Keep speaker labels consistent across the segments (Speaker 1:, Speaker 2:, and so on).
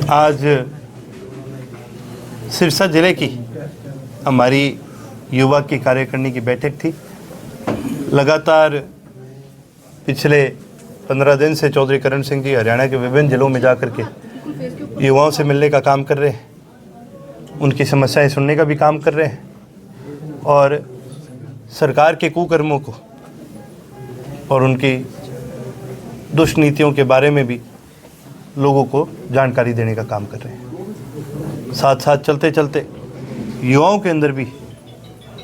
Speaker 1: आज सिरसा जिले की हमारी युवा की कार्यकारिणी की बैठक थी। लगातार पिछले 15 दिन से चौधरी करण सिंह जी हरियाणा के विभिन्न जिलों में जाकर के युवाओं से मिलने का काम कर रहे हैं, उनकी समस्याएं सुनने का भी काम कर रहे हैं और सरकार के कुकर्मों को और उनकी दुष्नीतियों के बारे में भी लोगों को जानकारी देने का काम कर रहे हैं। साथ साथ चलते चलते युवाओं के अंदर भी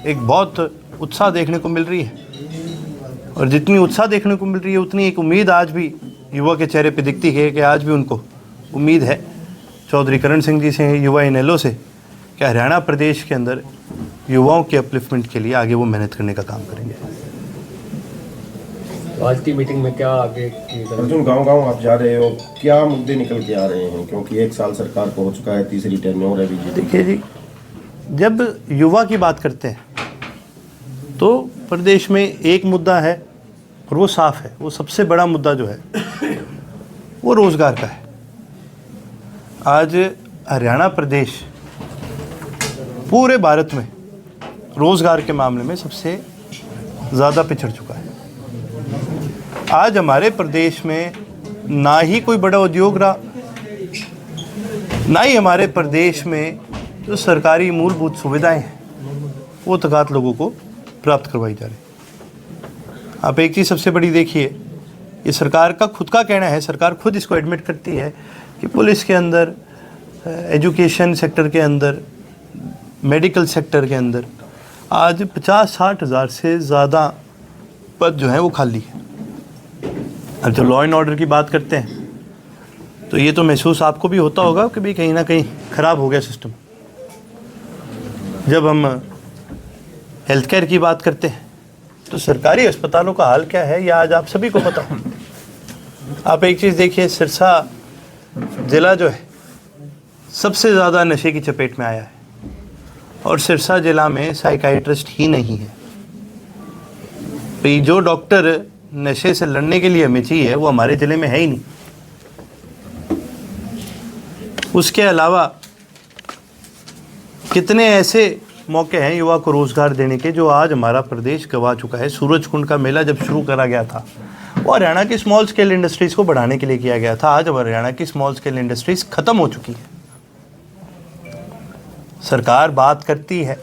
Speaker 1: एक बहुत उत्साह देखने को मिल रही है और जितनी उत्साह देखने को मिल रही है उतनी एक उम्मीद आज भी युवा के चेहरे पे दिखती है कि आज भी उनको उम्मीद है चौधरी करण सिंह जी से, युवा इनेलो से, कि हरियाणा प्रदेश के अंदर युवाओं के अपलिफ्टमेंट के लिए आगे वो मेहनत करने का काम करेंगे।
Speaker 2: आज की मीटिंग में क्या आगे
Speaker 3: अर्जुन, गांव-गांव आप जा रहे हो, क्या मुद्दे निकल के आ रहे हैं? क्योंकि 1 साल सरकार को हो चुका है, तीसरी टेन्योर है बीजेपी।
Speaker 1: देखिए जी, जब युवा की बात करते हैं तो प्रदेश में एक मुद्दा है और वो साफ है। वो सबसे बड़ा मुद्दा जो है वो रोज़गार का है। आज हरियाणा प्रदेश पूरे भारत में रोज़गार के मामले में सबसे ज़्यादा पिछड़ चुका है। आज हमारे प्रदेश में ना ही कोई बड़ा उद्योग रहा, ना ही हमारे प्रदेश में जो सरकारी मूलभूत सुविधाएं हैं वो तकात लोगों को प्राप्त करवाई जा रही। आप एक चीज़ सबसे बड़ी देखिए, ये सरकार का खुद का कहना है, सरकार खुद इसको एडमिट करती है कि पुलिस के अंदर, एजुकेशन सेक्टर के अंदर, मेडिकल सेक्टर के अंदर आज 50-60 हज़ार से ज़्यादा पद जो हैं वो खाली है। अब जब लॉ एंड ऑर्डर की बात करते हैं तो ये तो महसूस आपको भी होता होगा कि भाई कहीं ना कहीं ख़राब हो गया सिस्टम। जब हम हेल्थ केयर की बात करते हैं तो सरकारी अस्पतालों का हाल क्या है, यह आज आप सभी को पता है। आप एक चीज़ देखिए, सिरसा ज़िला जो है सबसे ज़्यादा नशे की चपेट में आया है और सिरसा ज़िला में साइकाइट्रिस्ट ही नहीं है। भाई जो डॉक्टर नशे से लड़ने के लिए हमें चाहिए वो हमारे ज़िले में है ही नहीं। उसके अलावा कितने ऐसे मौके हैं युवा को रोज़गार देने के जो आज हमारा प्रदेश गंवा चुका है। सूरजकुंड का मेला जब शुरू करा गया था वो हरियाणा की स्मॉल स्केल इंडस्ट्रीज़ को बढ़ाने के लिए किया गया था। आज हरियाणा की स्मॉल स्केल इंडस्ट्रीज़ ख़त्म हो चुकी है। सरकार बात करती है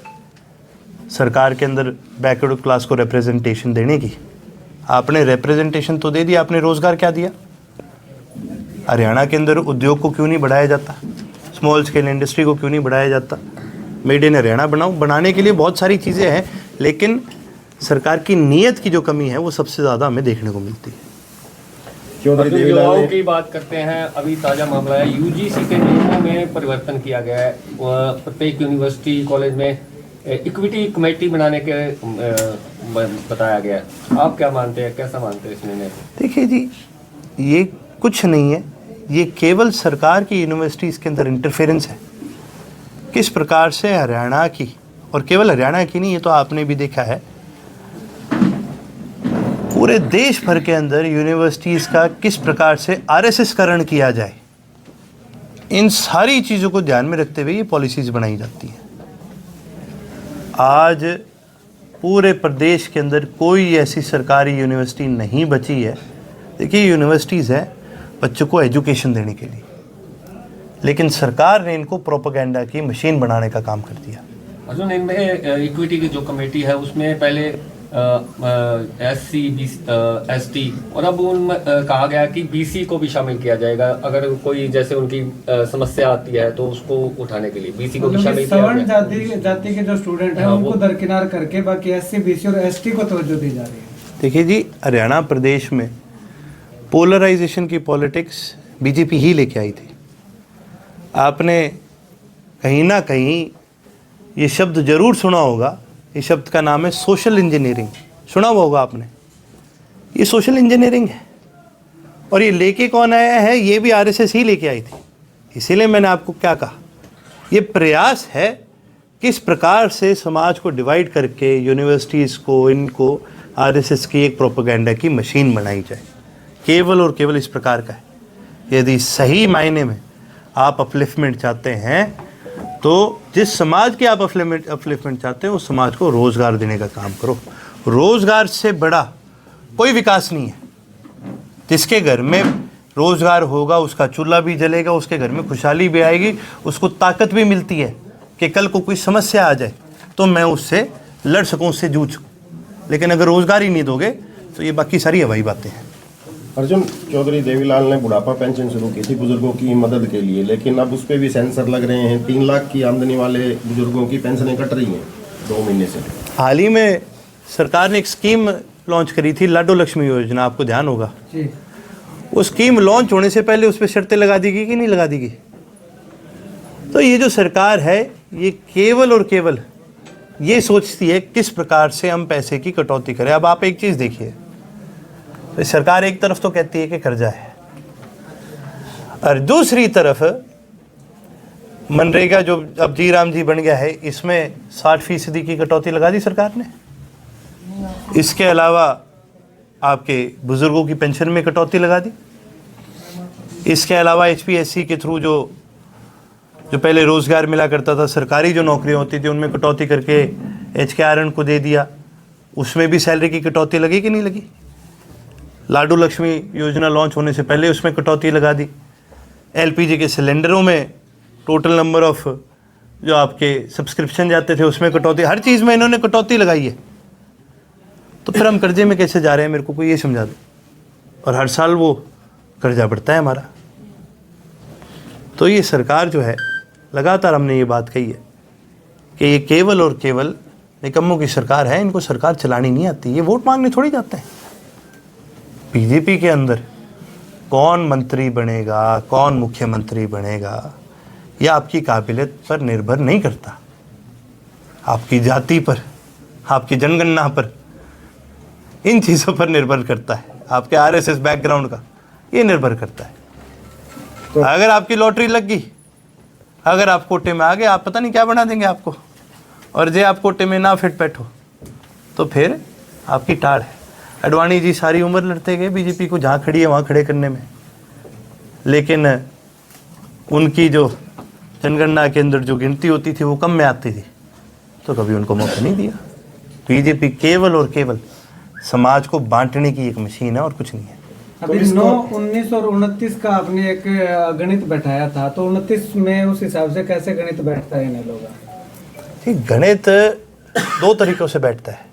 Speaker 1: सरकार के अंदर बैकवर्ड क्लास को रिप्रेजेंटेशन देने की। आपने रिप्रेजेंटेशन तो दे दिया, आपने रोज़गार क्या दिया? हरियाणा के अंदर उद्योग को क्यों नहीं बढ़ाया जाता? स्मॉल स्केल इंडस्ट्री को क्यों नहीं बढ़ाया जाता? मेड इन हरियाणा बनाने के लिए बहुत सारी चीज़ें हैं, लेकिन सरकार की नीयत की जो कमी है वो सबसे ज़्यादा हमें देखने को मिलती है।
Speaker 2: युवाओं की बात करते हैं, अभी ताज़ा मामला है, यूजीसी के नियमों में परिवर्तन किया गया है। प्रत्येक यूनिवर्सिटी कॉलेज में इक्विटी कमेटी बनाने के बताया गया है। आप क्या मानते हैं, कैसा मानते हैं इस निर्णय को?
Speaker 1: देखिए जी, ये कुछ नहीं है, ये केवल सरकार की यूनिवर्सिटीज़ के अंदर इंटरफेरेंस है। किस प्रकार से हरियाणा की, और केवल हरियाणा की नहीं, ये तो आपने भी देखा है पूरे देश भर के अंदर यूनिवर्सिटीज़ का किस प्रकार से आरएसएसकरण किया जाए, इन सारी चीज़ों को ध्यान में रखते हुए ये पॉलिसीज़ बनाई जाती हैं। आज पूरे प्रदेश के अंदर कोई ऐसी सरकारी यूनिवर्सिटी नहीं बची है। देखिए, यूनिवर्सिटीज़ हैं बच्चों को एजुकेशन देने के लिए, लेकिन सरकार ने इनको प्रोपेगेंडा की मशीन बनाने का काम कर दिया।
Speaker 2: अर्जुन, इनमें इक्विटी की जो कमेटी है उसमें पहले SC, ST और अब उनमें कहा गया कि BC को भी शामिल किया जाएगा। अगर कोई जैसे उनकी समस्या आती है तो उसको उठाने के लिए BC को भी शामिल किया गया।
Speaker 4: सवर्ण जाति के जो स्टूडेंट हैं उनको दरकिनार करके बाकी SC, BC और ST को तवज्जो दी जा रही है।
Speaker 1: देखिए जी, हरियाणा प्रदेश में पोलराइजेशन की पॉलिटिक्स बीजेपी ही लेके आई थी। आपने कहीं ना कहीं ये शब्द ज़रूर सुना होगा, ये शब्द का नाम है सोशल इंजीनियरिंग। सुना हुआ होगा आपने। ये सोशल इंजीनियरिंग है और ये लेके कौन आया है? ये भी आरएसएस ही लेके आई थी। इसीलिए मैंने आपको क्या कहा, ये प्रयास है किस प्रकार से समाज को डिवाइड करके यूनिवर्सिटीज़ को, इनको आरएसएस की एक प्रोपेगेंडा की मशीन बनाई जाए। केवल और केवल इस प्रकार का है। यदि सही मायने में आप अपलिफ्टमेंट चाहते हैं तो जिस समाज के आप अपलिफ्टमेंट चाहते हैं उस समाज को रोज़गार देने का काम करो। रोज़गार से बड़ा कोई विकास नहीं है। जिसके घर में रोज़गार होगा उसका चूल्हा भी जलेगा, उसके घर में खुशहाली भी आएगी, उसको ताकत भी मिलती है कि कल को कोई समस्या आ जाए तो मैं उससे लड़ सकूं, उससे जूझ सकूं। लेकिन अगर रोज़गार ही नहीं दोगे तो ये बाकी सारी हवाई बातें हैं।
Speaker 3: अर्जुन चौधरी देवीलाल ने बुढ़ापा पेंशन शुरू की थी बुजुर्गों की मदद के लिए, लेकिन अब उस पर भी सेंसर लग रहे हैं। 3 लाख की आमदनी वाले बुजुर्गों की पेंशनें कट रही हैं 2 महीने से।
Speaker 1: हाल ही में सरकार ने एक स्कीम लॉन्च करी थी, लाडो लक्ष्मी योजना, आपको ध्यान होगा।
Speaker 4: जी।
Speaker 1: वो स्कीम लॉन्च होने से पहले उस पर शर्तें लगा दी गई कि नहीं लगा दी गई। तो ये जो सरकार है ये केवल और केवल ये सोचती है किस प्रकार से हम पैसे की कटौती करें। अब आप एक चीज़ देखिए, तो सरकार एक तरफ तो कहती है कि कर्जा है और दूसरी तरफ मनरेगा जो अब जी राम जी बन गया है इसमें 60% की कटौती लगा दी सरकार ने। इसके अलावा आपके बुजुर्गों की पेंशन में कटौती लगा दी। इसके अलावा HPSC के थ्रू जो पहले रोज़गार मिला करता था, सरकारी जो नौकरियां होती थी उनमें कटौती करके HKRN को दे दिया, उसमें भी सैलरी की कटौती लगी कि नहीं लगी। लाडो लक्ष्मी योजना लॉन्च होने से पहले उसमें कटौती लगा दी। LPG के सिलेंडरों में टोटल नंबर ऑफ जो आपके सब्सक्रिप्शन जाते थे उसमें कटौती, हर चीज़ में इन्होंने कटौती लगाई है। तो फिर हम कर्जे में कैसे जा रहे हैं, मेरे को कोई ये समझा दो। और हर साल वो कर्जा बढ़ता है हमारा। तो ये सरकार जो है लगातार हमने ये बात कही है कि ये केवल और केवल निकम्मों की सरकार है, इनको सरकार चलानी नहीं आती। ये वोट मांगने थोड़ी जाते हैं। बीजेपी के अंदर कौन मंत्री बनेगा, कौन मुख्यमंत्री बनेगा, यह आपकी काबिलियत पर निर्भर नहीं करता, आपकी जाति पर, आपकी जनगणना पर, इन चीज़ों पर निर्भर करता है। आपके RSS बैकग्राउंड का ये निर्भर करता है। तो अगर आपकी लॉटरी लग गई, अगर आप कोटे में आ गए, आप पता नहीं क्या बना देंगे आपको। और जे आप कोटे में ना फिट बैठो तो फिर आपकी टाड़ है। अडवाणी जी सारी उम्र लड़ते गए बीजेपी को जहाँ खड़ी है वहाँ खड़े करने में, लेकिन उनकी जो जनगणना के अंदर जो गिनती होती थी वो कम में आती थी, तो कभी उनको मौका नहीं दिया। बीजेपी केवल और केवल समाज को बांटने की एक मशीन है और कुछ नहीं है।
Speaker 4: अभी 9, 19 और 29 का आपने एक गणित बैठाया था, तो 29 में उस हिसाब से कैसे गणित बैठता है इन लोगों का?
Speaker 1: गणित 2 तरीकों से बैठता है।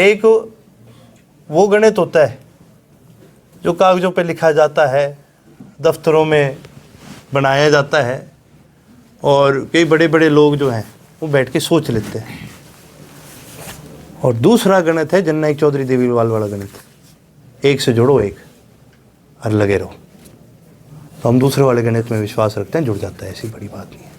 Speaker 1: एक वो गणित होता है जो कागजों पे लिखा जाता है, दफ्तरों में बनाया जाता है और कई बड़े बड़े लोग जो हैं वो बैठ के सोच लेते हैं। और दूसरा गणित है जननायक चौधरी देवीलाल वाला गणित, 1 से जोड़ो 1 और लगे रहो। तो हम दूसरे वाले गणित में विश्वास रखते हैं, जुड़ जाता है, ऐसी बड़ी बात नहीं है।